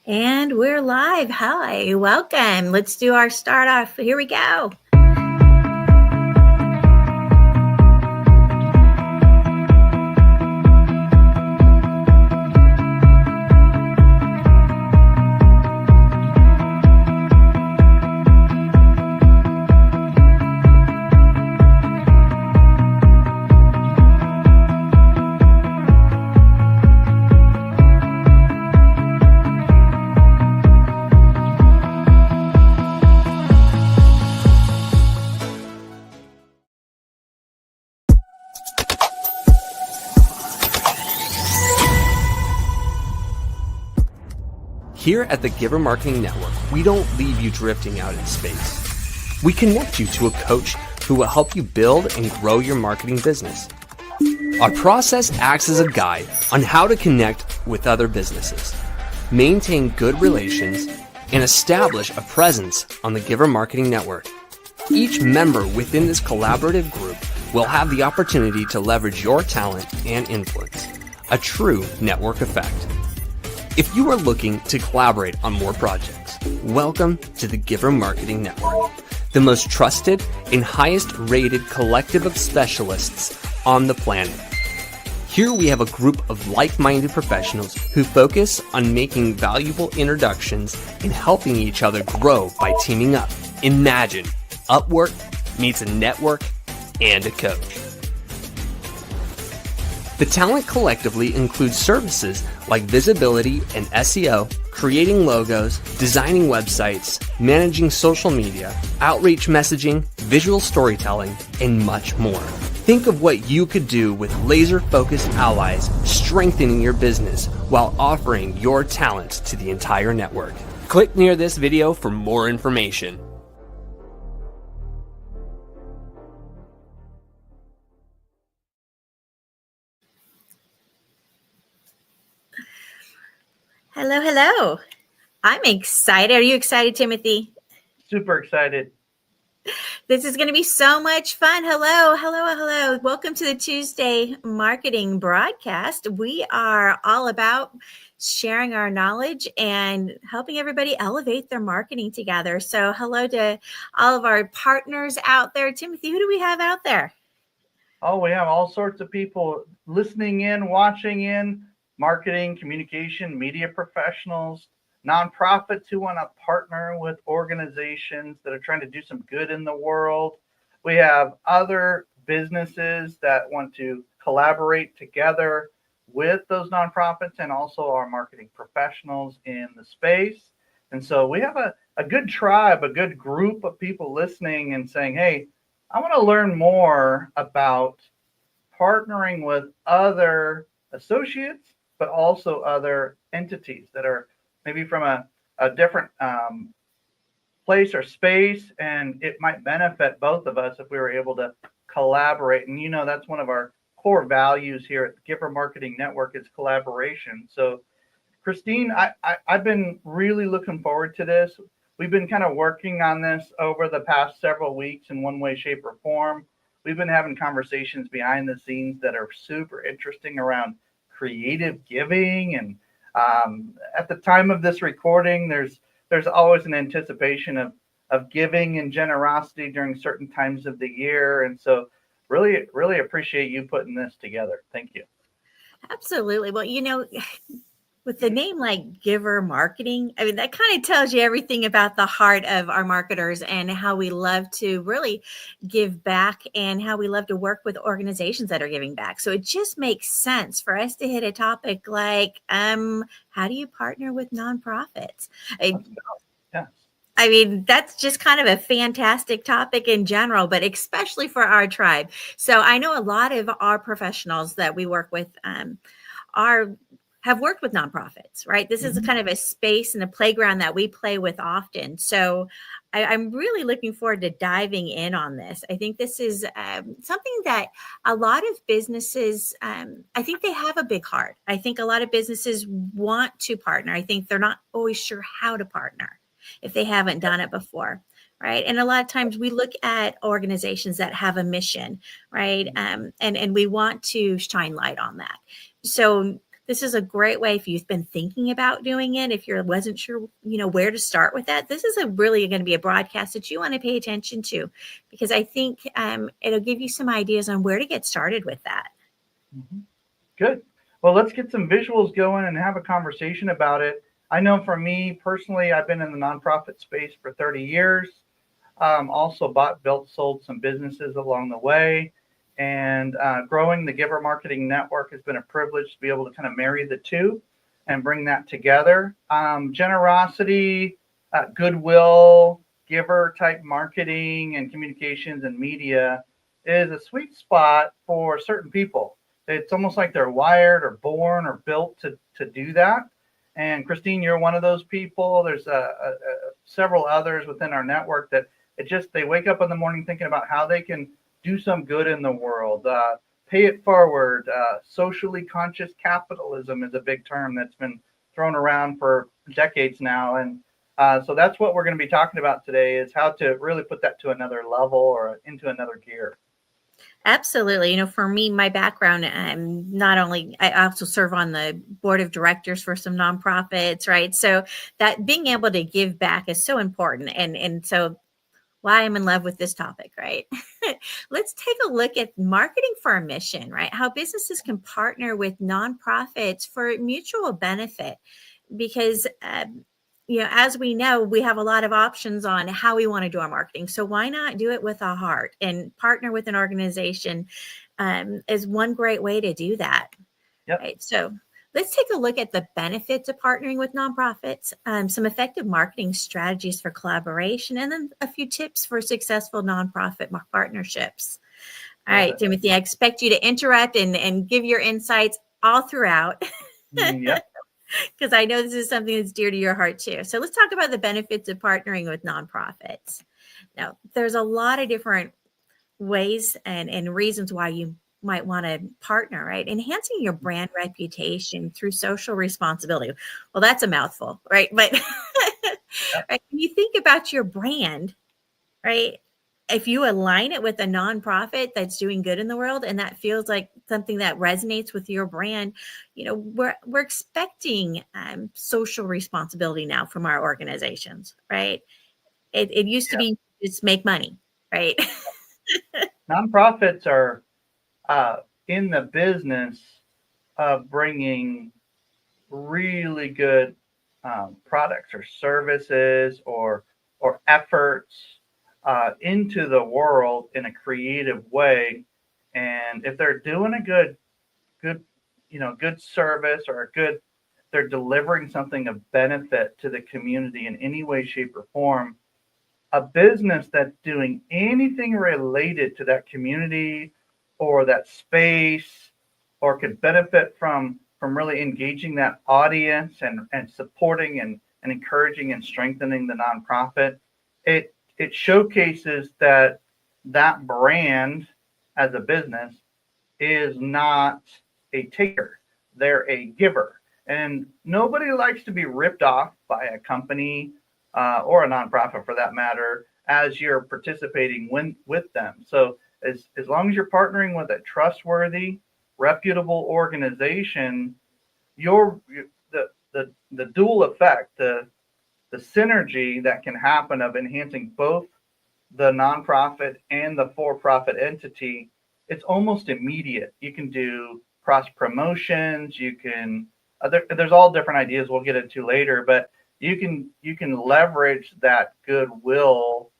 And we're live. Hi, welcome. Let's do our start off. Here we go. Here at the Giver Marketing Network, we don't leave you drifting out in space. We connect you to a coach who will help you build and grow your marketing business. Our process acts as a guide on how to connect with other businesses, maintain good relations, and establish a presence on the Giver Marketing Network. Each member within this collaborative group will have the opportunity to leverage your talent and influence, a true network effect. If you are looking to collaborate on more projects, welcome to the Giver Marketing Network, the most trusted and highest rated collective of specialists on the planet. Here we have a group of like-minded professionals who focus on making valuable introductions and helping each other grow by teaming up. Imagine Upwork meets a network and a coach. The talent collectively includes services like visibility and SEO, creating logos, designing websites, managing social media, outreach messaging, visual storytelling, and much more. Think of what you could do with laser-focused allies, strengthening your business while offering your talent to the entire network. Click near this video for more information. Hello, hello. I'm excited. Are you excited, Timothy? Super excited. This is going to be so much fun. Hello, hello, hello. Welcome to the Tuesday marketing broadcast. We are all about sharing our knowledge and helping everybody elevate their marketing together. So hello to all of our partners out there. Timothy, who do we have out there? Oh, we have all sorts of people listening in, watching in, marketing, communication, media professionals, nonprofits who want to partner with organizations that are trying to do some good in the world. We have other businesses that want to collaborate together with those nonprofits and also our marketing professionals in the space. And so we have a good tribe, a good group of people listening and saying, hey, I want to learn more about partnering with other associates, but also other entities that are maybe from a different place or space, and it might benefit both of us if we were able to collaborate. And that's one of our core values here at the Giver Marketing Network is collaboration. So Christine, I've been really looking forward to this. We've been kind of working on this over the past several weeks in one way, shape, or form. We've been having conversations behind the scenes that are super interesting around creative giving. And at the time of this recording, there's always an anticipation of giving and generosity during certain times of the year. And so really, really appreciate you putting this together. Thank you. Absolutely. Well, with the name like Giver Marketing, I mean, that kind of tells you everything about the heart of our marketers and how we love to really give back and how we love to work with organizations that are giving back. So it just makes sense for us to hit a topic like, how do you partner with nonprofits? I mean, that's just kind of a fantastic topic in general, but especially for our tribe. So I know a lot of our professionals that we work with have worked with nonprofits, right? This is kind of a space and a playground that we play with often. So I'm really looking forward to diving in on this. I think this is something that a lot of businesses, I think they have a big heart. I think a lot of businesses want to partner. I think they're not always sure how to partner if they haven't done it before. Right. And a lot of times we look at organizations that have a mission, right? And we want to shine light on that. So this is a great way if you've been thinking about doing it, if you wasn't sure, where to start with that. This is really going to be a broadcast that you want to pay attention to, because I think it'll give you some ideas on where to get started with that. Mm-hmm. Good. Well, let's get some visuals going and have a conversation about it. I know for me personally, I've been in the nonprofit space for 30 years. Also bought, built, sold some businesses along the way. And growing the Giver Marketing Network has been a privilege to be able to kind of marry the two and bring that together. Generosity, goodwill, giver type marketing and communications and media is a sweet spot for certain people. It's almost like they're wired or born or built to do that. And Christine, you're one of those people. There's several others within our network that they wake up in the morning thinking about how they can do some good in the world, pay it forward. Socially conscious capitalism is a big term that's been thrown around for decades now. And so that's what we're going to be talking about today, is how to really put that to another level or into another gear. Absolutely. For me, my background, I also serve on the board of directors for some nonprofits, right? So that being able to give back is so important. And so why I'm in love with this topic, right? Let's take a look at marketing for a mission, right? How businesses can partner with nonprofits for mutual benefit, because as we know, we have a lot of options on how we want to do our marketing. So why not do it with a heart and partner with an organization is one great way to do that. Yep. Right. So let's take a look at the benefits of partnering with nonprofits, some effective marketing strategies for collaboration, and then a few tips for successful nonprofit partnerships. All right, Timothy, I expect you to interrupt and give your insights all throughout. Yep. Because I know this is something that's dear to your heart too. So let's talk about the benefits of partnering with nonprofits. Now, there's a lot of different ways and reasons why you might want to partner, right? Enhancing your brand reputation through social responsibility. Well, that's a mouthful, right? But right, when you think about your brand, right? If you align it with a nonprofit that's doing good in the world, and that feels like something that resonates with your brand, we're expecting social responsibility now from our organizations, right? It used to be just make money, right? Nonprofits are in the business of bringing really good products or services or efforts into the world in a creative way. And if they're doing a good service or they're delivering something of benefit to the community in any way, shape, or form, a business that's doing anything related to that community or that space, or could benefit from really engaging that audience and supporting and encouraging and strengthening the nonprofit, it showcases that brand as a business is not a taker. They're a giver. And nobody likes to be ripped off by a company or a nonprofit for that matter, as you're participating with them. So as long as you're partnering with a trustworthy, reputable organization, the dual effect, the synergy that can happen of enhancing both the nonprofit and the for-profit entity, it's almost immediate. You can do cross promotions. You can there's all different ideas we'll get into later, but you can leverage that goodwill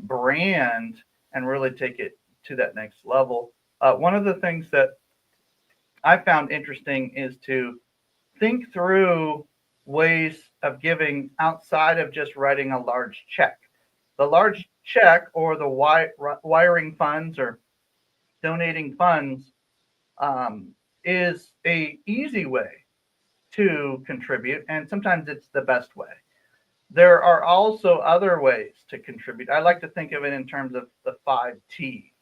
brand and really take it to that next level. One of the things that I found interesting is to think through ways of giving outside of just writing a large check. The large check or the wiring funds or donating funds is a easy way to contribute, and sometimes it's the best way. There are also other ways to contribute. I like to think of it in terms of the 5 T's.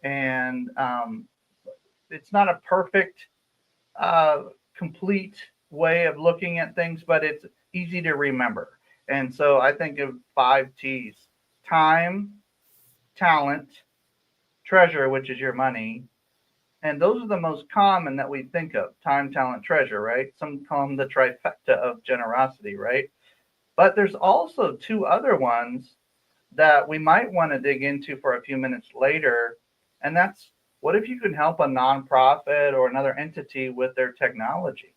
And it's not a perfect, complete way of looking at things, but it's easy to remember. And so I think of 5 T's: time, talent, treasure, which is your money, And those are the most common that we think of: time, talent, treasure, right? Some call them the trifecta of generosity, right? But there's also two other ones that we might want to dig into for a few minutes later. And that's, what if you can help a nonprofit or another entity with their technology?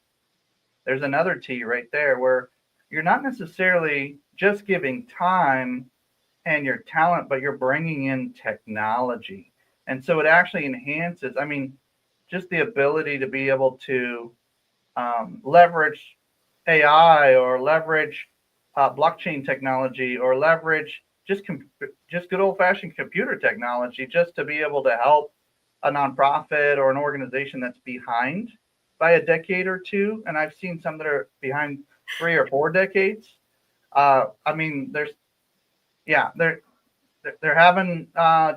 There's another T right there, where you're not necessarily just giving time and your talent, but you're bringing in technology. And so it actually enhances, I mean, just the ability to be able to leverage AI, or leverage blockchain technology, or leverage just good old fashioned computer technology, just to be able to help a nonprofit or an organization that's behind by a decade or two. And I've seen some that are behind 3 or 4 decades. I mean, they're having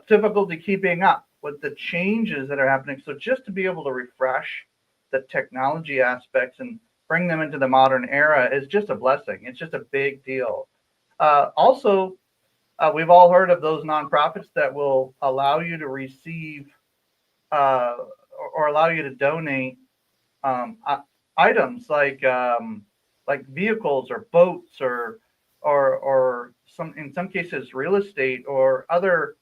difficulty keeping up with the changes that are happening. So just to be able to refresh the technology aspects and bring them into the modern era is just a blessing. It's just a big deal. Also, we've all heard of those nonprofits that will allow you to receive or allow you to donate items like vehicles or boats, or some, in some cases, real estate, or other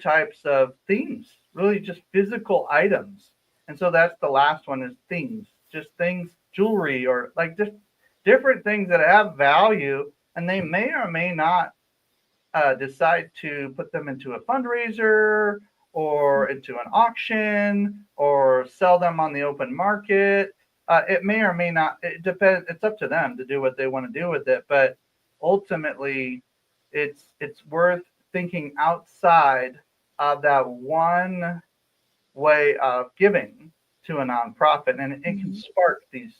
types of things, really just physical items. And so that's the last one, is things, just things, jewelry, or like just different things that have value, and they may or may not decide to put them into a fundraiser or into an auction or sell them on the open market. It may or may not, it depends. It's up to them to do what they want to do with it. But ultimately, it's worth thinking outside of that one way of giving to a nonprofit, and it can spark these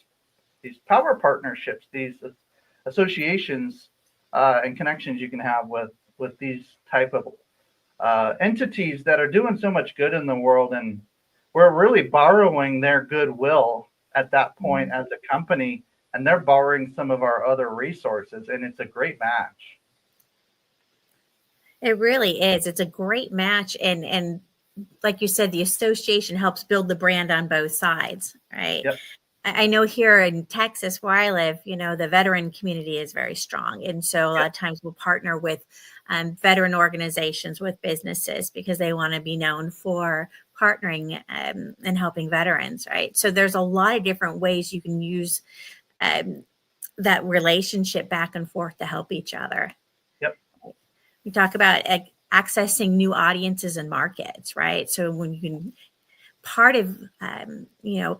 power partnerships, these associations and connections you can have with these type of entities that are doing so much good in the world, and we're really borrowing their goodwill at that point as a company, and they're borrowing some of our other resources, and it's a great match. It really is. It's a great match. And like you said, the association helps build the brand on both sides, right? Yep. I know here in Texas where I live, the veteran community is very strong. And so a lot of times we'll partner with veteran organizations, with businesses, because they want to be known for partnering and helping veterans, right? So there's a lot of different ways you can use that relationship back and forth to help each other. Yep. We talk about accessing new audiences and markets, right? So when you can, part of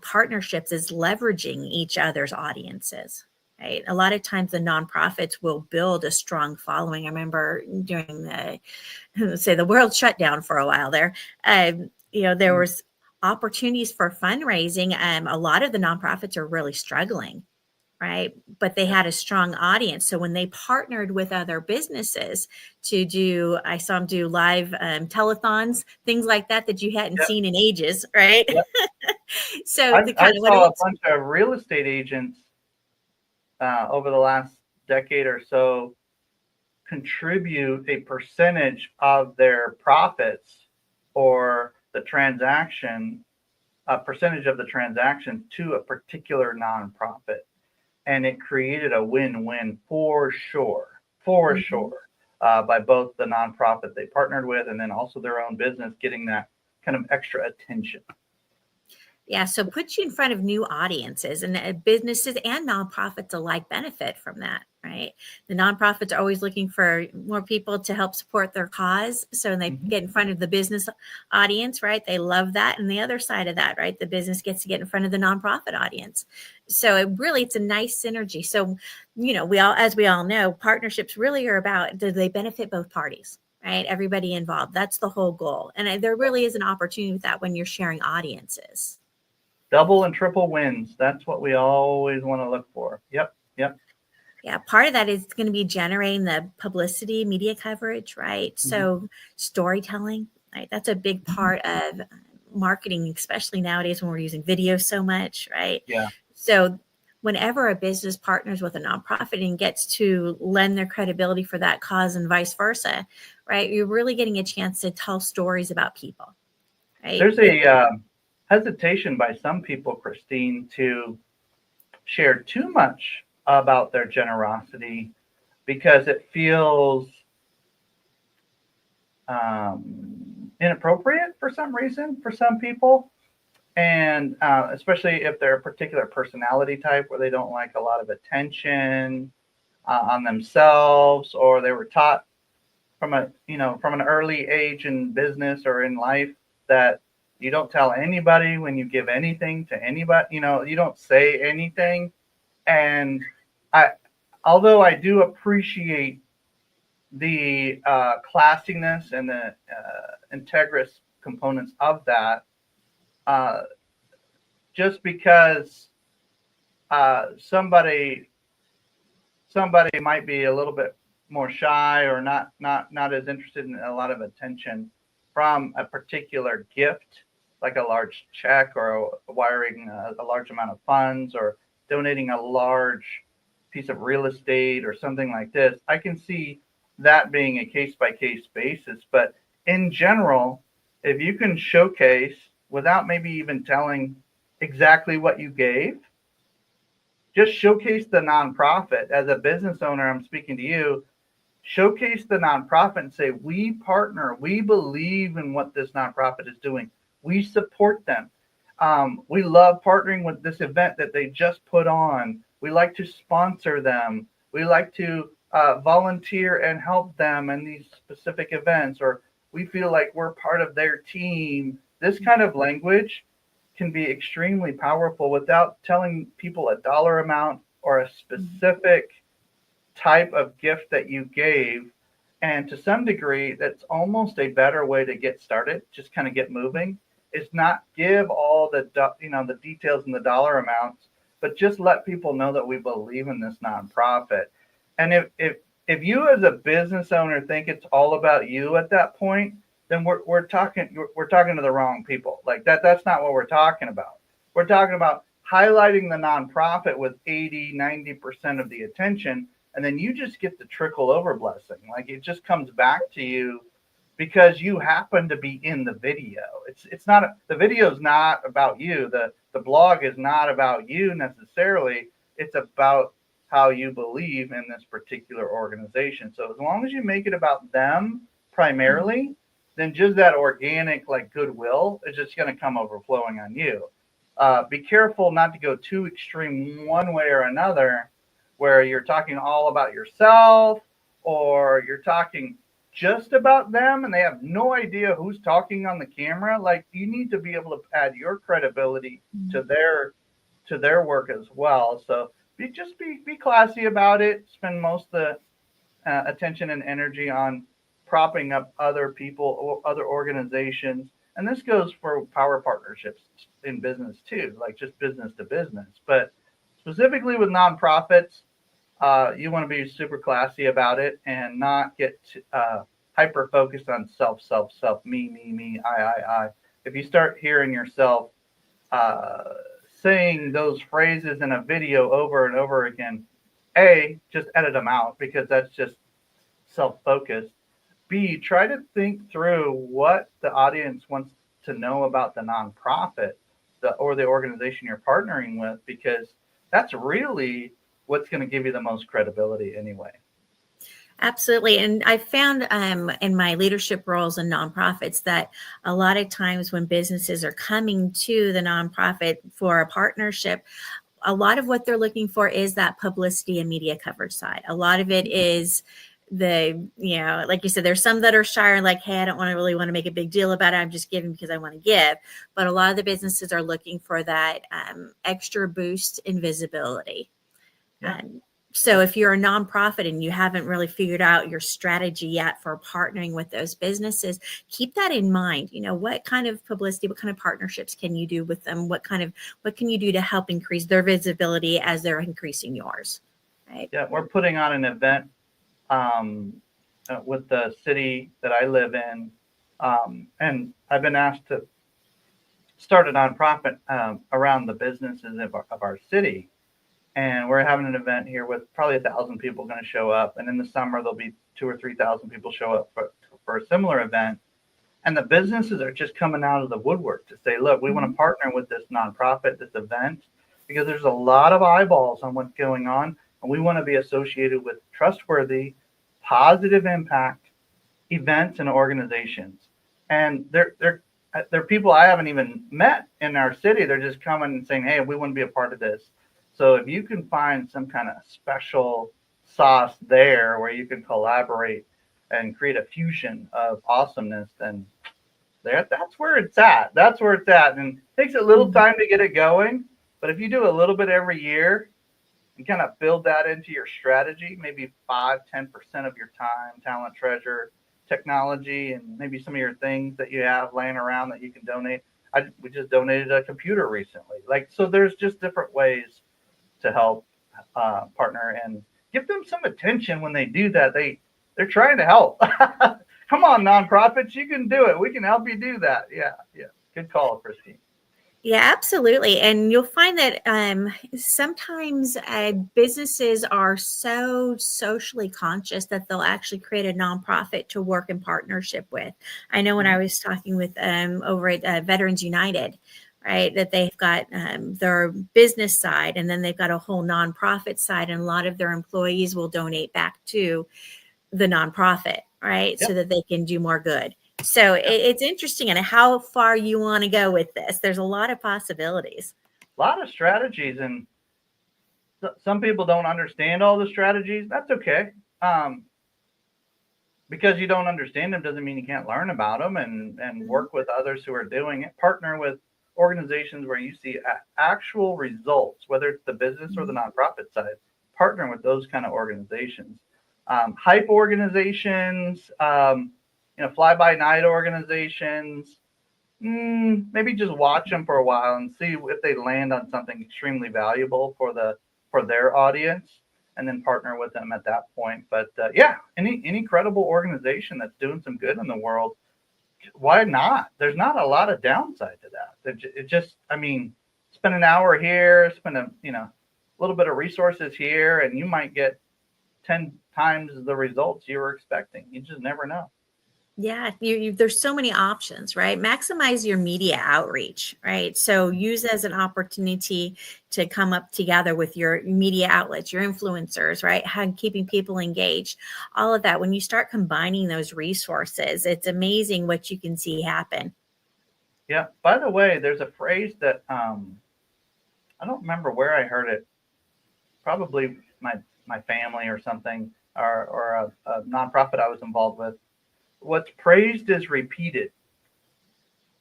partnerships is leveraging each other's audiences, right? A lot of times the nonprofits will build a strong following. I remember during the world shutdown for a while there, there was opportunities for fundraising. A lot of the nonprofits are really struggling, right? But they had a strong audience. So when they partnered with other businesses to do, I saw them do live telethons, things like that you hadn't seen in ages, right? Yep. So I saw a bunch of real estate agents over the last decade or so contribute a percentage of their profits or the transaction, a percentage of the transaction, to a particular nonprofit. And it created a win-win for sure, by both the nonprofit they partnered with and then also their own business getting that kind of extra attention. Yeah, so put you in front of new audiences, and businesses and nonprofits alike benefit from that, right? The nonprofits are always looking for more people to help support their cause. So they get in front of the business audience, right? They love that. And the other side of that, right? The business gets to get in front of the nonprofit audience. So it's a nice synergy. So, as we all know, partnerships really are about, do they benefit both parties? Right? Everybody involved. That's the whole goal. And there really is an opportunity with that when you're sharing audiences. Double and triple wins. That's what we always want to look for. Yep. Yeah, part of that is going to be generating the publicity, media coverage, right? So storytelling, right? That's a big part of marketing, especially nowadays when we're using video so much, right? Yeah. So whenever a business partners with a nonprofit and gets to lend their credibility for that cause and vice versa, right? You're really getting a chance to tell stories about people, right? hesitation by some people, Christine, to share too much about their generosity because it feels inappropriate for some reason for some people. And especially if they're a particular personality type where they don't like a lot of attention on themselves, or they were taught from an early age in business or in life that you don't tell anybody when you give anything to anybody, you don't say anything. And I, although I do appreciate the classiness and the integrous components of that, uh, just because somebody might be a little bit more shy or not as interested in a lot of attention from a particular gift, like a large check or wiring a large amount of funds or donating a large piece of real estate or something like this. I can see that being a case by case basis. But in general, if you can showcase without maybe even telling exactly what you gave, just showcase the nonprofit. As a business owner, I'm speaking to you. Showcase the nonprofit and say, we partner, we believe in what this nonprofit is doing, we support them. We love partnering with this event that they just put on. We like to sponsor them. We like to volunteer and help them in these specific events, or we feel like we're part of their team. This kind of language can be extremely powerful without telling people a dollar amount or a specific type of gift that you gave. And to some degree, that's almost a better way to get started, just kind of get moving, is not give all the the details and the dollar amounts, but just let people know that we believe in this nonprofit. And if you as a business owner think it's all about you at that point, then we're talking to the wrong people. Like that's not what we're talking about. We're talking about highlighting the nonprofit with 80-90% of the attention, and then you just get the trickle over blessing. Like it just comes back to you because you happen to be in the video. It's not, the video is not about you. The blog is not about you necessarily. It's about how you believe in this particular organization. So as long as you make it about them primarily, then just that organic like goodwill is just going to come overflowing on you. Be careful not to go too extreme one way or another, where you're talking all about yourself or you're talking just about them and they have no idea who's talking on the camera. Like you need to be able to add your credibility to their work as well. So be classy about it. Spend most of the attention and energy on propping up other people or other organizations. And this goes for power partnerships in business too, like just business to business. But specifically with nonprofits, you want to be super classy about it and not get hyper focused on self, me, I. If you start hearing yourself saying those phrases in a video over and over again, A, just edit them out because that's just self-focused. B, try to think through what the audience wants to know about the nonprofit or the organization you're partnering with, because that's really what's going to give you the most credibility anyway. Absolutely. And I found in my leadership roles in nonprofits that a lot of times when businesses are coming to the nonprofit for a partnership, a lot of what they're looking for is that publicity and media coverage side. A lot of it is like you said, there's some that are shy and like, hey, I don't really want to make a big deal about it. I'm just giving because I want to give. But a lot of the businesses are looking for that extra boost in visibility. Yeah. So if you're a nonprofit and you haven't really figured out your strategy yet for partnering with those businesses, keep that in mind. What kind of publicity, what kind of partnerships can you do with them? What can you do to help increase their visibility as they're increasing yours? Right? Yeah, we're putting on an event with the city that I live in. And I've been asked to start a nonprofit around the businesses of our city. And we're having an event here with probably 1,000 people going to show up. And in the summer, there'll be 2,000 or 3,000 people show up for a similar event. And the businesses are just coming out of the woodwork to say, look, we want to partner with this nonprofit, this event, because there's a lot of eyeballs on what's going on. And we want to be associated with trustworthy, positive impact events and organizations. And they're people I haven't even met in our city. They're just coming and saying, hey, we want to be a part of this. So if you can find some kind of special sauce there where you can collaborate and create a fusion of awesomeness, then that's where it's at. That's where it's at. And it takes a little time to get it going. But if you do a little bit every year and kind of build that into your strategy, maybe 5-10% of your time, talent, treasure, technology, and maybe some of your things that you have laying around that you can donate. We just donated a computer recently. So there's just different ways to help partner and give them some attention when they do that. They're trying to help. Come on, nonprofits, you can do it. We can help you do that. Yeah. Good call, Christine. Yeah, absolutely. And you'll find that sometimes businesses are so socially conscious that they'll actually create a nonprofit to work in partnership with. I know when I was talking with over at Veterans United, right, that they've got their business side and then they've got a whole nonprofit side, and a lot of their employees will donate back to the nonprofit, right, so that they can do more good. So it's interesting and how far you want to go with this. There's a lot of possibilities. A lot of strategies, and some people don't understand all the strategies. That's okay. Because you don't understand them doesn't mean you can't learn about them and work with others who are doing it. Partner with organizations where you see actual results, whether it's the business or the nonprofit side. Partner with those kind of organizations. Hype organizations, fly-by-night organizations, maybe just watch them for a while and see if they land on something extremely valuable for their audience, and then partner with them at that point. But any credible organization that's doing some good in the world, why not? There's not a lot of downside to that. It just, spend an hour here, spend a little bit of resources here, and you might get 10 times the results you were expecting. You just never know. Yeah, there's so many options, right? Maximize your media outreach, right? So use as an opportunity to come up together with your media outlets, your influencers, right? How keeping people engaged, all of that. When you start combining those resources, it's amazing what you can see happen. Yeah. By the way, there's a phrase that I don't remember where I heard it. Probably my family or something, or a nonprofit I was involved with. What's praised is repeated.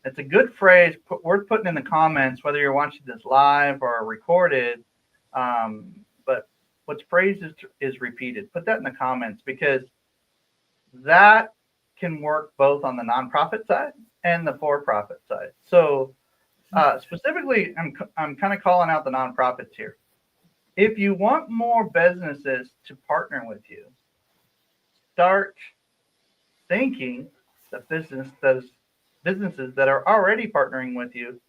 It's a good phrase worth putting in the comments, whether you're watching this live or recorded. But what's praised is repeated. Put that in the comments, because that can work both on the nonprofit side and the for-profit side. So specifically, I'm kind of calling out the nonprofits here. If you want more businesses to partner with you, start thanking the businesses that are already partnering with you.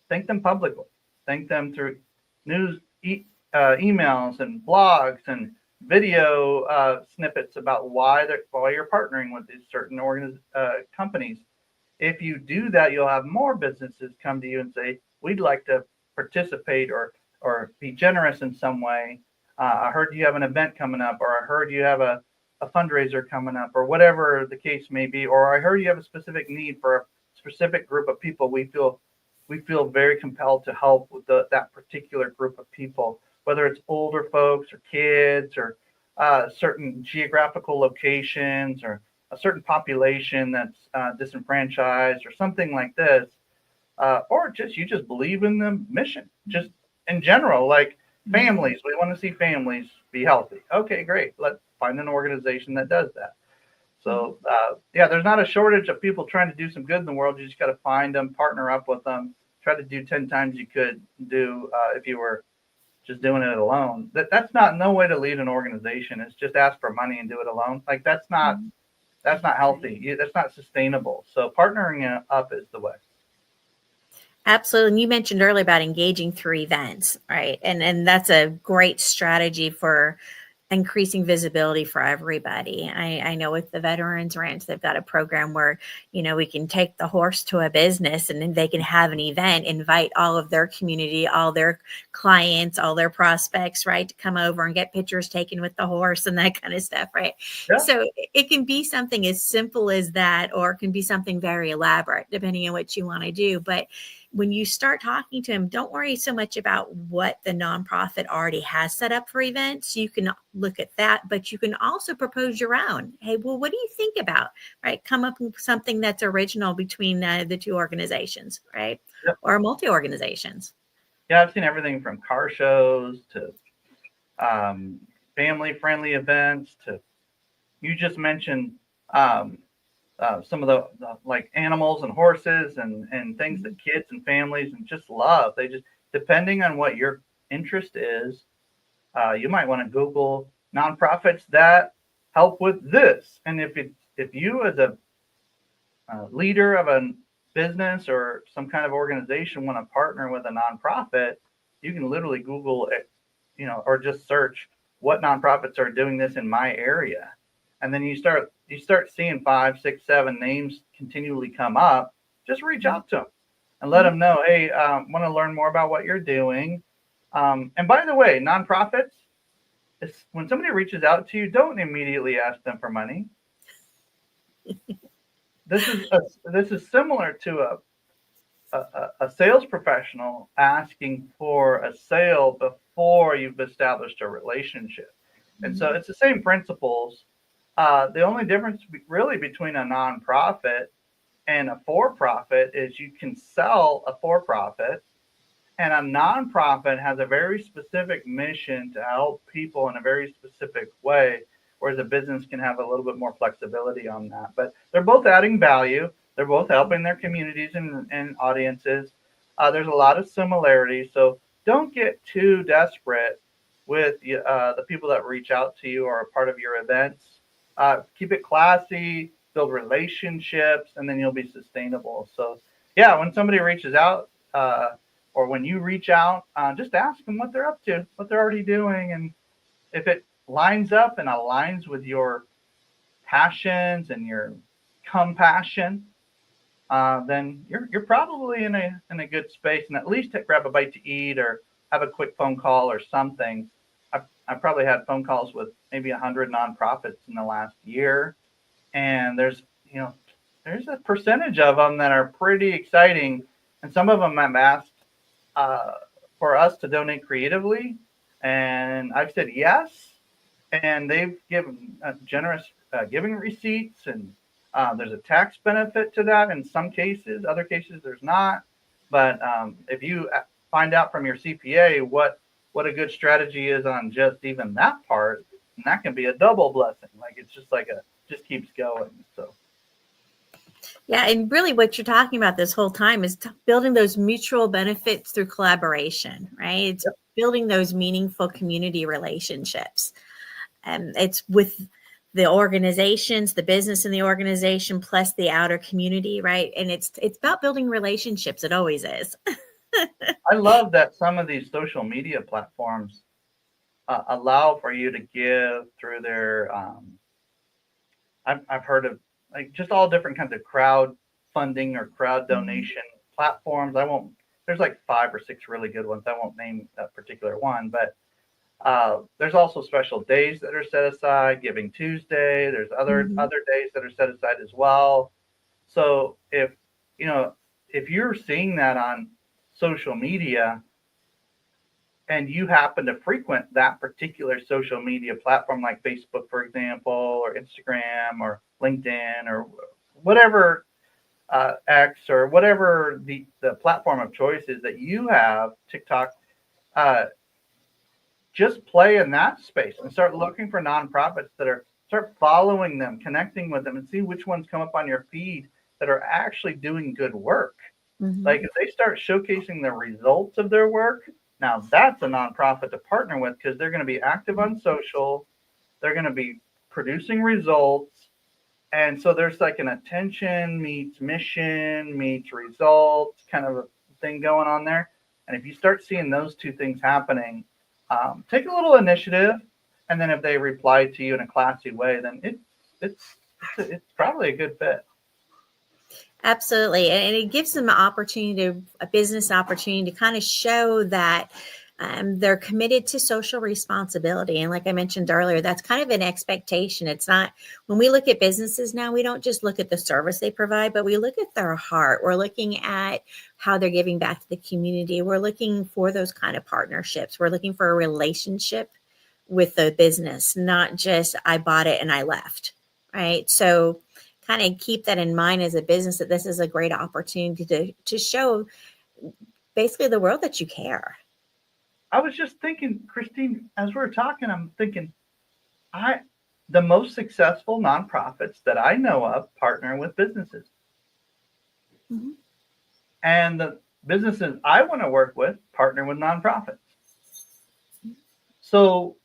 Thank them publicly. Thank them through news, emails, and blogs and video snippets about why you're partnering with these certain companies. If you do that, you'll have more businesses come to you and say, "We'd like to participate or be generous in some way. I heard you have an event coming up, or I heard you have a fundraiser coming up," or whatever the case may be, or I heard you have a specific need for a specific group of people. We feel very compelled to help with that particular group of people, whether it's older folks or kids or certain geographical locations or a certain population that's disenfranchised or something like this, or you just believe in the mission, just in general, like families. We want to see families be healthy. Okay, great. Let's find an organization that does that. So there's not a shortage of people trying to do some good in the world. You just got to find them, partner up with them, try to do 10 times you could do if you were just doing it alone. That's not no way to lead an organization. It's just ask for money and do it alone. Like that's not healthy. That's not sustainable. So partnering up is the way. Absolutely. And you mentioned earlier about engaging through events, right? And that's a great strategy for increasing visibility for everybody. I know with the Veterans Ranch, they've got a program where, we can take the horse to a business and then they can have an event, invite all of their community, all their clients, all their prospects, right, to come over and get pictures taken with the horse and that kind of stuff, right? Yeah. So it can be something as simple as that, or it can be something very elaborate, depending on what you want to do. But when you start talking to them, don't worry so much about what the nonprofit already has set up for events. You can look at that, but you can also propose your own. Hey, well, what do you think about, right? Come up with something that's original between the two organizations, right? Yep. Or multi-organizations. Yeah, I've seen everything from car shows to family-friendly events to, you just mentioned some of the like animals and horses and things that kids and families and just love. They just, depending on what your interest is, you might want to Google nonprofits that help with this. And if you as a leader of a business or some kind of organization want to partner with a nonprofit, you can literally Google it, or just search what nonprofits are doing this in my area. And then you start seeing 5, 6, 7 names continually come up. Just reach out to them and let them know, hey, want to learn more about what you're doing. And by the way, nonprofits, when somebody reaches out to you, don't immediately ask them for money. This is similar to a sales professional asking for a sale before you've established a relationship. And so it's the same principles. The only difference really between a nonprofit and a for-profit is you can sell a for-profit, and a nonprofit has a very specific mission to help people in a very specific way, whereas a business can have a little bit more flexibility on that. But they're both adding value. They're both helping their communities and audiences. There's a lot of similarities. So don't get too desperate with the people that reach out to you or are part of your events. Keep it classy, build relationships, and then you'll be sustainable. So yeah, when somebody reaches out, or when you reach out, just ask them what they're up to, what they're already doing. And if it lines up and aligns with your passions and your compassion, then you're probably in a good space, and at least grab a bite to eat or have a quick phone call or something. I've probably had phone calls with maybe 100 nonprofits in the last year, and there's a percentage of them that are pretty exciting, and some of them have asked for us to donate creatively, and I've said yes, and they've given generous giving receipts, and there's a tax benefit to that in some cases. Other cases there's not. But if you find out from your CPA what a good strategy is on just even that part, and that can be a double blessing. Like it's just just keeps going. So. Yeah, and really what you're talking about this whole time is building those mutual benefits through collaboration, right? It's building those meaningful community relationships. And it's with the organizations, the business in the organization, plus the outer community, right? And it's about building relationships. It always is. I love that some of these social media platforms allow for you to give through their, I've heard of like just all different kinds of crowd funding or crowd donation platforms. There's like 5 or 6 really good ones. I won't name that particular one, but there's also special days that are set aside, Giving Tuesday. There's other days that are set aside as well. So if you're seeing that on social media and you happen to frequent that particular social media platform, like Facebook, for example, or Instagram or LinkedIn or whatever, X or whatever the platform of choice is that you have, TikTok, just play in that space and start looking for nonprofits start following them, connecting with them, and see which ones come up on your feed that are actually doing good work. Like if they start showcasing the results of their work, now that's a nonprofit to partner with, because they're going to be active on social, they're going to be producing results, and so there's like an attention meets mission meets results kind of a thing going on there. And if you start seeing those two things happening, take a little initiative, And then if they reply to you in a classy way, then it's probably a good fit. Absolutely. And it gives them an opportunity, a business opportunity to kind of show that they're committed to social responsibility. And like I mentioned earlier, that's kind of an expectation. It's not, when we look at businesses now, we don't just look at the service they provide, but we look at their heart. We're looking at how they're giving back to the community. We're looking for those kind of partnerships. We're looking for a relationship with the business, not just I bought it and I left. Right. So kind of keep that in mind as a business, that this is a great opportunity to show basically the world that you care. I was just thinking, Christine, as we were talking, I'm thinking, the most successful nonprofits that I know of partner with businesses. Mm-hmm. And the businesses I want to work with partner with nonprofits. So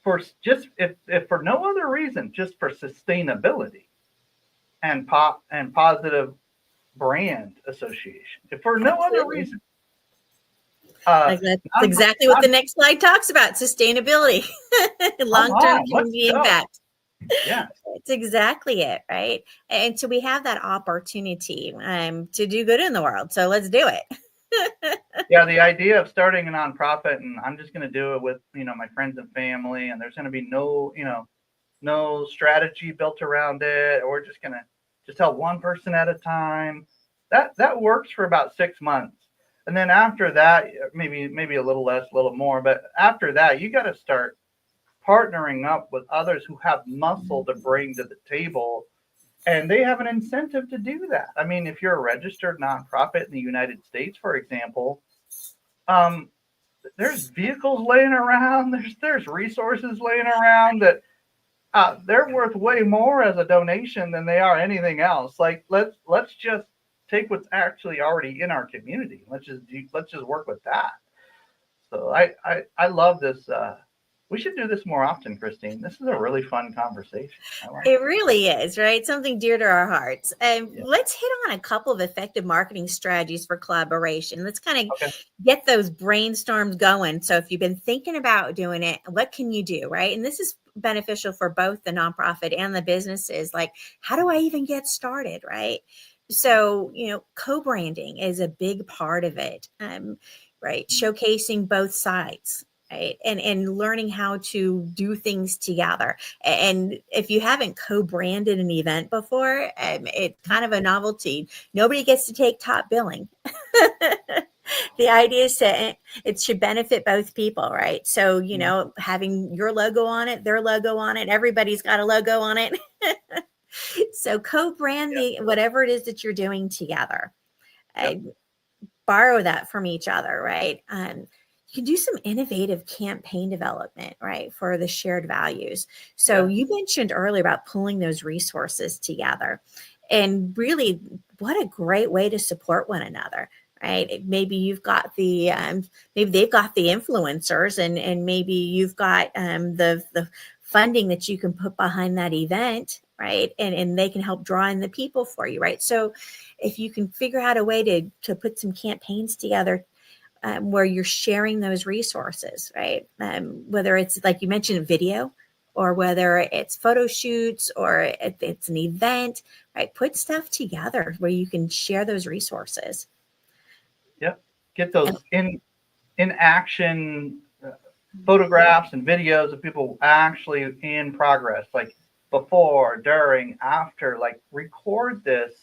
for just if for no other reason, just for sustainability and positive brand association, if for no other reason. That's exactly what the next slide talks about: sustainability, long-term community impact. Yeah, it's exactly it, right? And so we have that opportunity to do good in the world. So let's do it. Yeah, the idea of starting a nonprofit, and I'm just going to do it with my friends and family, and there's going to be no strategy built around it, or we're just going to just help one person at a time. That works for about 6 months. And then after that, maybe a little less, a little more. But after that, you got to start partnering up with others who have muscle to bring to the table. And they have an incentive to do that. I mean, if you're a registered nonprofit in the United States, for example, there's vehicles laying around. There's resources laying around that they're worth way more as a donation than they are anything else. Like let's just take what's actually already in our community. Let's just work with that. So I love this. We should do this more often, Christine. This is a really fun conversation. It really is, right? Something dear to our hearts. Let's hit on a couple of effective marketing strategies for collaboration. Let's kind of get those brainstorms going. So if you've been thinking about doing it, what can you do, right? And this is beneficial for both the nonprofit and the businesses. Like, how do I even get started, right? So, co-branding is a big part of it, right? Showcasing both sides. Right. And learning how to do things together. And if you haven't co-branded an event before, it's kind of a novelty. Nobody gets to take top billing. The idea is it should benefit both people, right? So, having your logo on it, their logo on it, everybody's got a logo on it. So co-brand whatever it is that you're doing together. Borrow that from each other, right? You can do some innovative campaign development, right, for the shared values. So you mentioned earlier about pulling those resources together, and really what a great way to support one another, right? Maybe you've got the, maybe they've got the influencers, and maybe you've got the funding that you can put behind that event, right? And they can help draw in the people for you, right? So if you can figure out a way to put some campaigns together, where you're sharing those resources, right? Whether it's, like you mentioned, video, or whether it's photo shoots, or if it's an event, right? Put stuff together where you can share those resources. Yep. Get those in action photographs and videos of people actually in progress, like before, during, after. Like, record this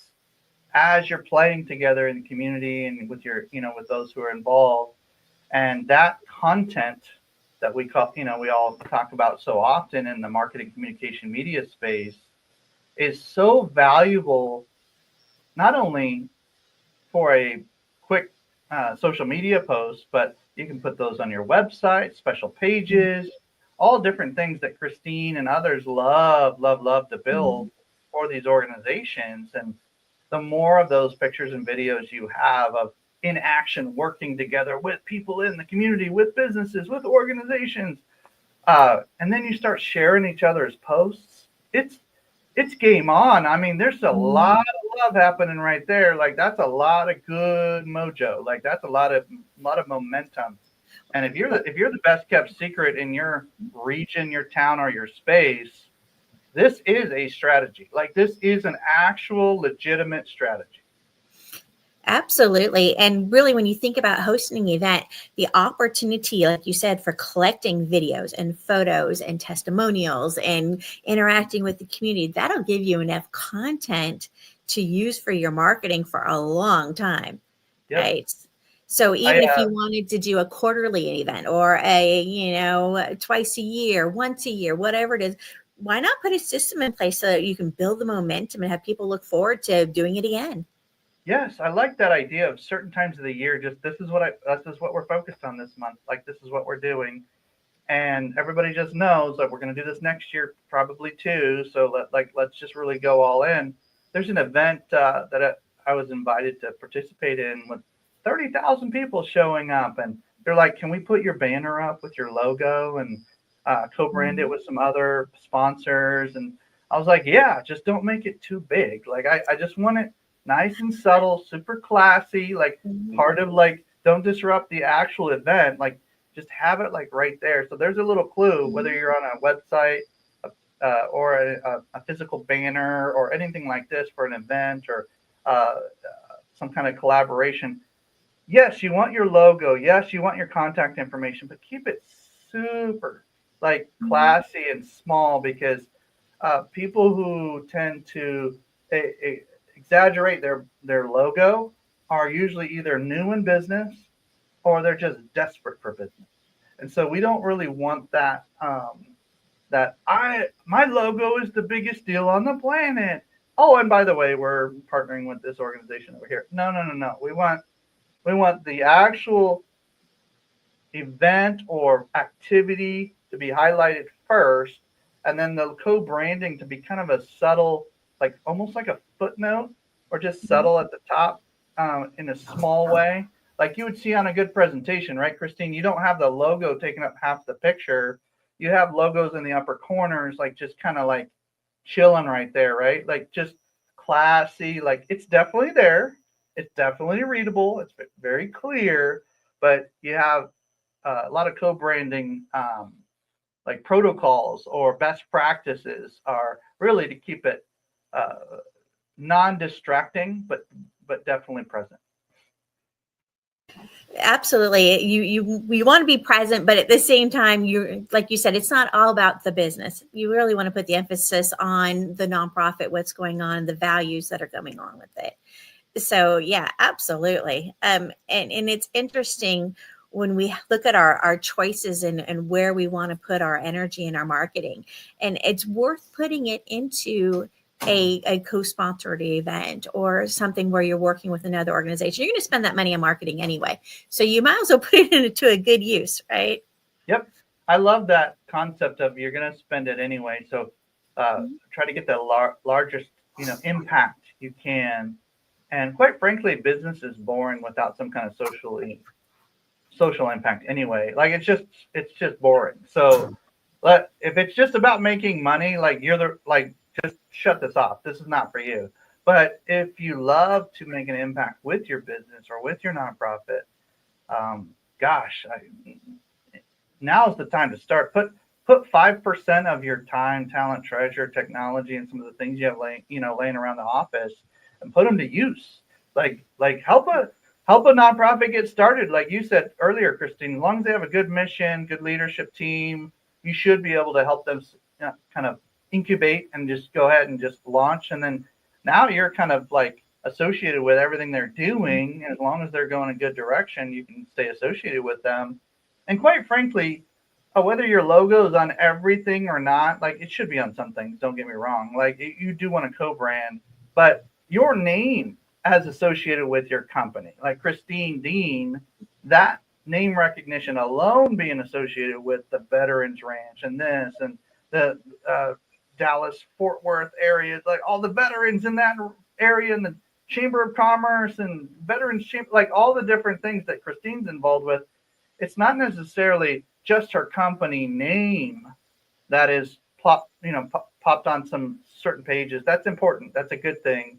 as you're playing together in the community and with your, with those who are involved. And that content that we call, we all talk about so often in the marketing, communication, media space is so valuable, not only for a quick social media post, but you can put those on your website, special pages, all different things that Christine and others love to build for these organizations. And the more of those pictures and videos you have of in action, working together with people in the community, with businesses, with organizations, and then you start sharing each other's posts, it's game on. I mean, there's a lot of love happening right there. Like, that's a lot of good mojo. Like, that's a lot of momentum. And if you're the best kept secret in your region, your town, or your space, this is a strategy. Like this is an actual legitimate strategy. Absolutely. And really, when you think about hosting an event, the opportunity, like you said, for collecting videos and photos and testimonials and interacting with the community, that'll give you enough content to use for your marketing for a long time. Yep. Right. So even if you wanted to do a quarterly event or twice a year, once a year, whatever it is, why not put a system in place so that you can build the momentum and have people look forward to doing it again? Yes, I like that idea of certain times of the year. Just this is what we're focused on this month. Like this is what we're doing, and everybody just knows that we're going to do this next year probably too. So let's just really go all in. There's an event that I was invited to participate in with 30,000 people showing up, and they're like, "Can we put your banner up with your logo and co-brand it with some other sponsors?" And I was like, "Yeah, just don't make it too big. Like I just want it nice and subtle, super classy, like part of like don't disrupt the actual event, like just have it like right there." So there's a little clue whether you're on a website or a physical banner or anything like this for an event or some kind of collaboration. Yes, you want your logo. Yes, you want your contact information, but keep it super like classy and small because people who tend to exaggerate their logo are usually either new in business or they're just desperate for business. And so we don't really want that my logo is the biggest deal on the planet. Oh, and by the way, we're partnering with this organization over here. No. We want the actual event or activity to be highlighted first, and then the co-branding to be kind of a subtle, like almost like a footnote or just subtle at the top in a small way, like you would see on a good presentation, right, Christine? You don't have the logo taking up half the picture. You have logos in the upper corners, like just kind of like chilling right there, right? Like just classy, like it's definitely there. It's definitely readable. It's very clear, but you have a lot of co-branding like protocols or best practices are really to keep it non-distracting, but definitely present. Absolutely. You want to be present, but at the same time, you like you said, it's not all about the business. You really want to put the emphasis on the nonprofit, what's going on, the values that are going on with it. So yeah, absolutely. And it's interesting when we look at our choices and where we want to put our energy in our marketing. And it's worth putting it into a co-sponsored event or something where you're working with another organization. You're going to spend that money on marketing anyway. So you might as well put it into a good use, right? Yep. I love that concept of you're going to spend it anyway. So try to get the largest, impact you can. And quite frankly, business is boring without some kind of social impact anyway. Like it's just boring. So if it's just about making money, like just shut this off. This is not for you. But if you love to make an impact with your business or with your nonprofit, now's the time to start. Put 5% of your time, talent, treasure, technology, and some of the things you have laying around the office, and put them to use. Like help a nonprofit get started. Like you said earlier, Christine, as long as they have a good mission, good leadership team, you should be able to help them kind of incubate and just go ahead and just launch. And then now you're kind of like associated with everything they're doing. And as long as they're going a good direction, you can stay associated with them. And quite frankly, whether your logo is on everything or not, like it should be on some things. Don't get me wrong. Like you do want to co-brand, but your name as associated with your company, like Christine Deane, that name recognition alone being associated with the Veterans Ranch and this and the Dallas Fort Worth areas, like all the veterans in that area and the Chamber of Commerce and Veterans Chamber, like all the different things that Christine's involved with. It's not necessarily just her company name that is popped on some certain pages. That's important. That's a good thing.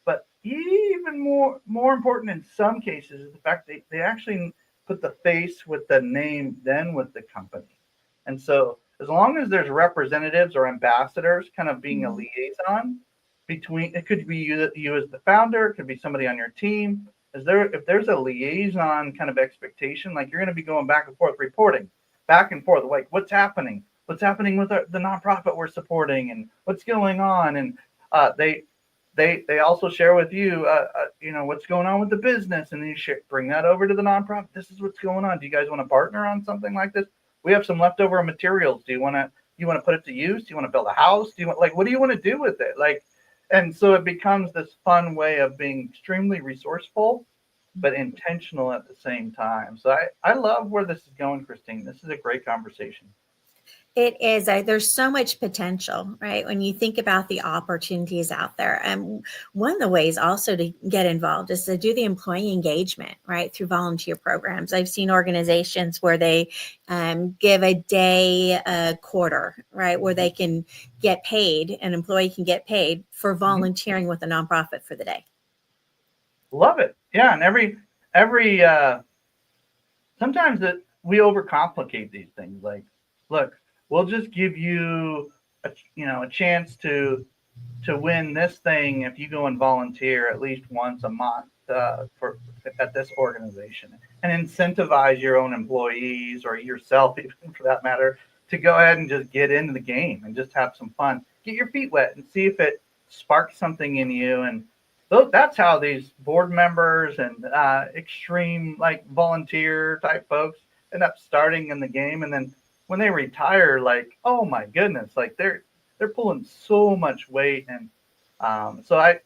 But even more important in some cases is the fact they actually put the face with the name, then with the company. And so as long as there's representatives or ambassadors kind of being a liaison between, it could be you as the founder, it could be somebody on your team. If there's a liaison kind of expectation, like you're going to be going back and forth, reporting back and forth, like what's happening with the nonprofit we're supporting and what's going on. And they also share with you, what's going on with the business, and then you bring that over to the nonprofit. This is what's going on. Do you guys want to partner on something like this? We have some leftover materials. Do you want to put it to use? Do you want to build a house? What do you want to do with it? And so it becomes this fun way of being extremely resourceful, but intentional at the same time. So I love where this is going, Christine. This is a great conversation. It is. There's so much potential, right? When you think about the opportunities out there. And one of the ways also to get involved is to do the employee engagement, right? Through volunteer programs. I've seen organizations where they give a day, a quarter, right? Where they can get paid, an employee can get paid for volunteering with a nonprofit for the day. Love it. Yeah. And every sometimes we overcomplicate these things. Like, look, we'll just give you a chance to win this thing if you go and volunteer at least once a month at this organization, and incentivize your own employees or yourself, even for that matter, to go ahead and just get into the game and just have some fun, get your feet wet, and see if it sparks something in you. And that's how these board members and extreme volunteer type folks end up starting in the game, and then when they retire, oh my goodness, they're pulling so much weight. And so I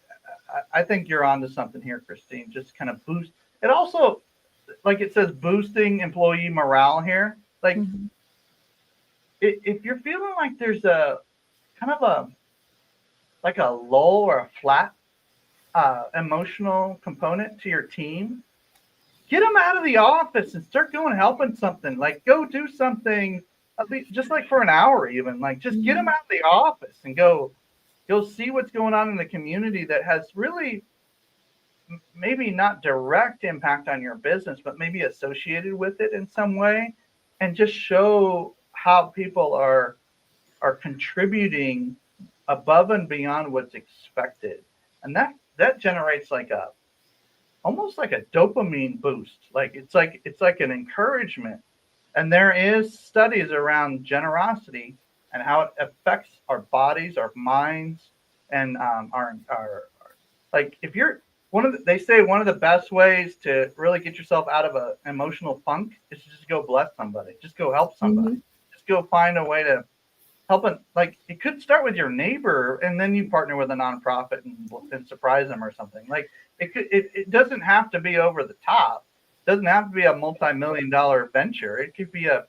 think you're onto something here, Christine. Just kind of boost it. Also, it says boosting employee morale here. If you're feeling like there's a kind of a lull or a flat emotional component to your team, get them out of the office and start going helping something. Go do something. At least just for an hour, even just get them out of the office and go see what's going on in the community that has really maybe not direct impact on your business, but maybe associated with it in some way, and just show how people are contributing above and beyond what's expected. And that generates almost like a dopamine boost. It's like an encouragement. And there is studies around generosity and how it affects our bodies, our minds, and our if you're they say one of the best ways to really get yourself out of an emotional funk is to just go bless somebody, just go help somebody, just go find a way to help it. It could start with your neighbor, and then you partner with a nonprofit and surprise them or something. It doesn't have to be over the top. Doesn't have to be a multi-million-dollar venture. It could be a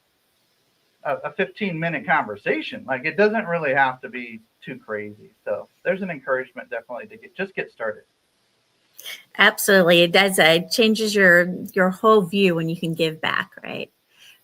15-minute conversation. It doesn't really have to be too crazy. So there's an encouragement definitely to get started. Absolutely. It does. It changes your whole view when you can give back, right?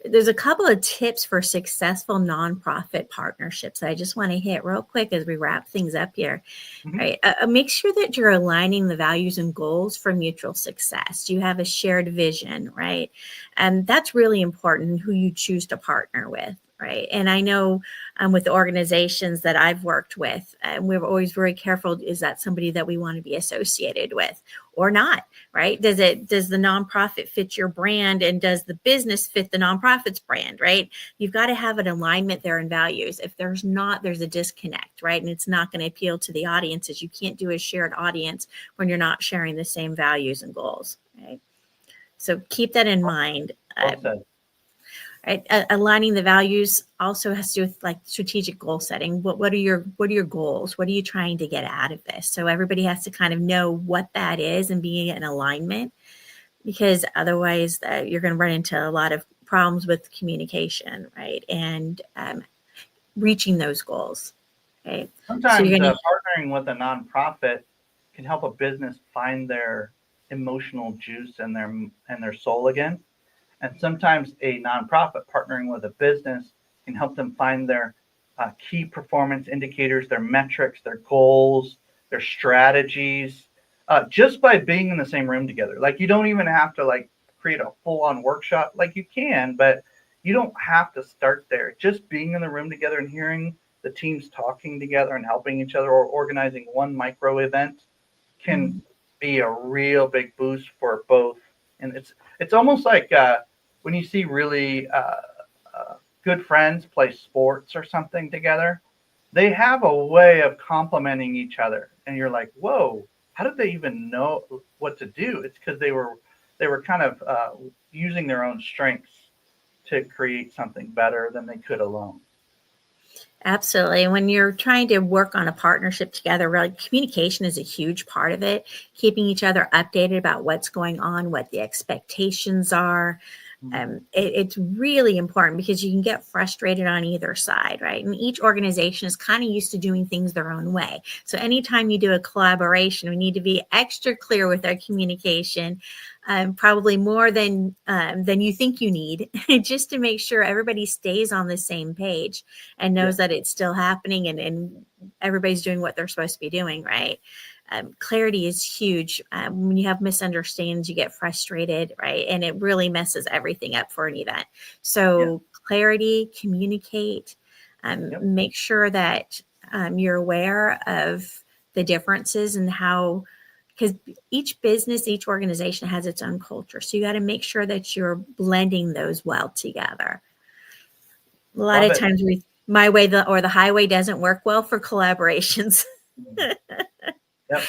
There's a couple of tips for successful nonprofit partnerships that I just want to hit real quick as we wrap things up here. Right? Make sure that you're aligning the values and goals for mutual success. You have a shared vision, right? And that's really important, who you choose to partner with. Right. And I know with the organizations that I've worked with, we're always very careful. Is that somebody that we want to be associated with or not? Right. Does the nonprofit fit your brand, and does the business fit the nonprofit's brand? Right. You've got to have an alignment there in values. If there's not, there's a disconnect. Right. And it's not going to appeal to the audiences. You can't do a shared audience when you're not sharing the same values and goals. Right. So keep that in mind. Right. Aligning the values also has to do with strategic goal setting. What are your goals? What are you trying to get out of this? So everybody has to kind of know what that is and be in alignment, because otherwise you're going to run into a lot of problems with communication, right? And reaching those goals. Right. Sometimes partnering with a nonprofit can help a business find their emotional juice and their soul again. And sometimes a nonprofit partnering with a business can help them find their key performance indicators, their metrics, their goals, their strategies, just by being in the same room together. You don't even have to create a full-on workshop. Like you can, but you don't have to start there. Just being in the room together and hearing the teams talking together and helping each other, or organizing one micro event, can be a real big boost for both. And it's almost like when you see really good friends play sports or something together, they have a way of complementing each other, and you're like, whoa, how did they even know what to do? It's because they were kind of using their own strengths to create something better than they could alone. Absolutely. And when you're trying to work on a partnership together, really, communication is a huge part of it. Keeping each other updated about what's going on, what the expectations are. It's really important, because you can get frustrated on either side, right? And each organization is kind of used to doing things their own way. So anytime you do a collaboration, we need to be extra clear with our communication, probably more than you think you need, just to make sure everybody stays on the same page and knows that it's still happening, and everybody's doing what they're supposed to be doing, right? Clarity is huge. When you have misunderstandings, you get frustrated, right? And it really messes everything up for an event. So clarity, communicate, make sure that you're aware of the differences and how, because each business, each organization has its own culture. So you got to make sure that you're blending those well together. A lot of times my way or the highway doesn't work well for collaborations. Yep.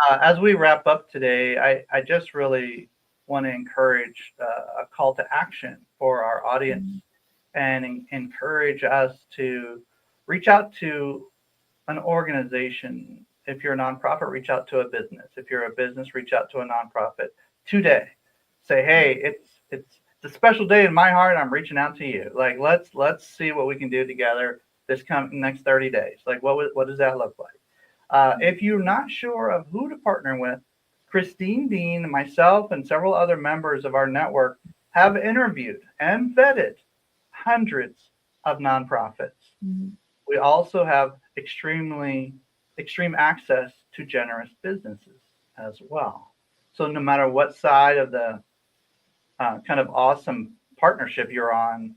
As we wrap up today, I just really want to encourage a call to action for our audience, and encourage us to reach out to an organization. If you're a nonprofit, reach out to a business. If you're a business, reach out to a nonprofit today. Say, hey, it's a special day in my heart. I'm reaching out to you. Like, let's see what we can do together this next 30 days. Like, what does that look like? If you're not sure of who to partner with, Christine, Deane, myself, and several other members of our network have interviewed and vetted hundreds of nonprofits. We also have extreme access to generous businesses as well. So no matter what side of the kind of awesome partnership you're on,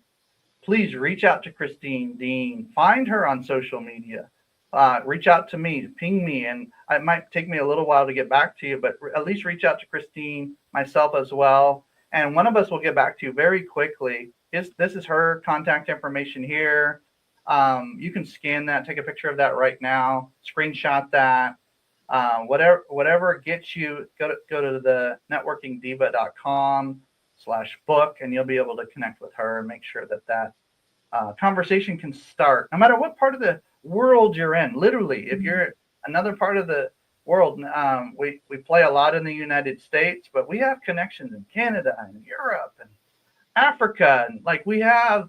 please reach out to Christine, Deane, find her on social media. Reach out to me, ping me, and it might take me a little while to get back to you, but at least reach out to Christine, myself as well, and one of us will get back to you very quickly. This is her contact information here. You can scan that, take a picture of that right now, screenshot that. Whatever gets you, go to the networkingdiva.com/book, and you'll be able to connect with her and make sure that conversation can start, no matter what part of the world you're in. Literally, if you're another part of the world, we play a lot in the United States, but we have connections in Canada and Europe and Africa, and like we have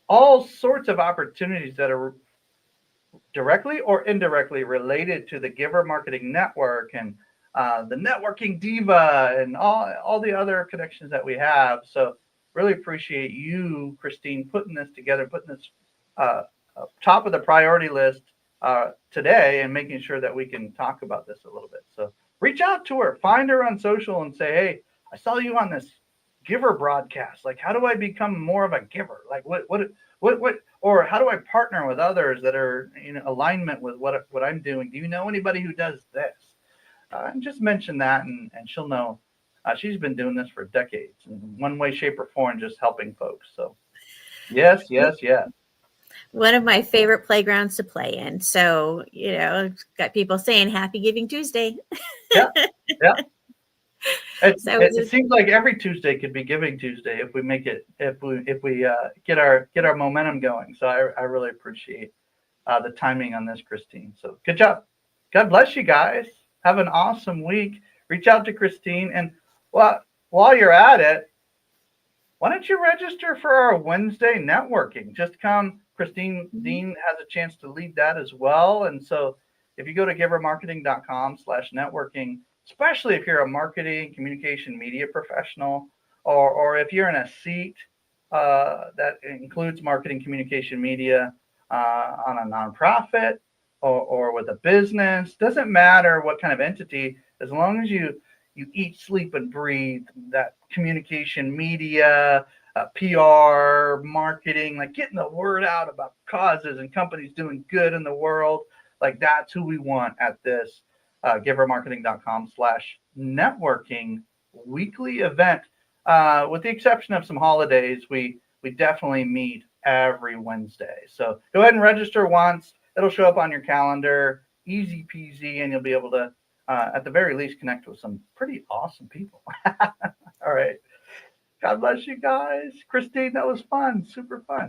all sorts of opportunities that are directly or indirectly related to the Giver Marketing Network and the Networking Diva and all the other connections that we have. So really appreciate you, Christine, putting this together, putting this top of the priority list today, and making sure that we can talk about this a little bit. So reach out to her, find her on social, and say, hey, I saw you on this Giver broadcast. Like, how do I become more of a giver? Like, what, or how do I partner with others that are in alignment with what I'm doing? Do you know anybody who does this? And just mention that, and she'll know. She's been doing this for decades in one way, shape, or form, just helping folks. So yes. One of my favorite playgrounds to play in. So, got people saying Happy Giving Tuesday. Yeah. It seems like every Tuesday could be Giving Tuesday if we make it, if we get our momentum going. So I really appreciate the timing on this, Christine. So good job. God bless you guys. Have an awesome week. Reach out to Christine, and while you're at it, why don't you register for our Wednesday networking? Just come. Christine Deane has a chance to lead that as well. And so if you go to givermarketing.com/networking, especially if you're a marketing, communication, media professional, or if you're in a seat that includes marketing, communication, media on a nonprofit or with a business, doesn't matter what kind of entity, as long as you you eat, sleep, and breathe that communication, media, PR, marketing, like getting the word out about causes and companies doing good in the world. Like that's who we want at this givermarketing.com/networking weekly event. With the exception of some holidays, we definitely meet every Wednesday. So go ahead and register once. It'll show up on your calendar, easy peasy, and you'll be able to, at the very least, connect with some pretty awesome people. All right. God bless you guys. Christine, that was fun. Super fun.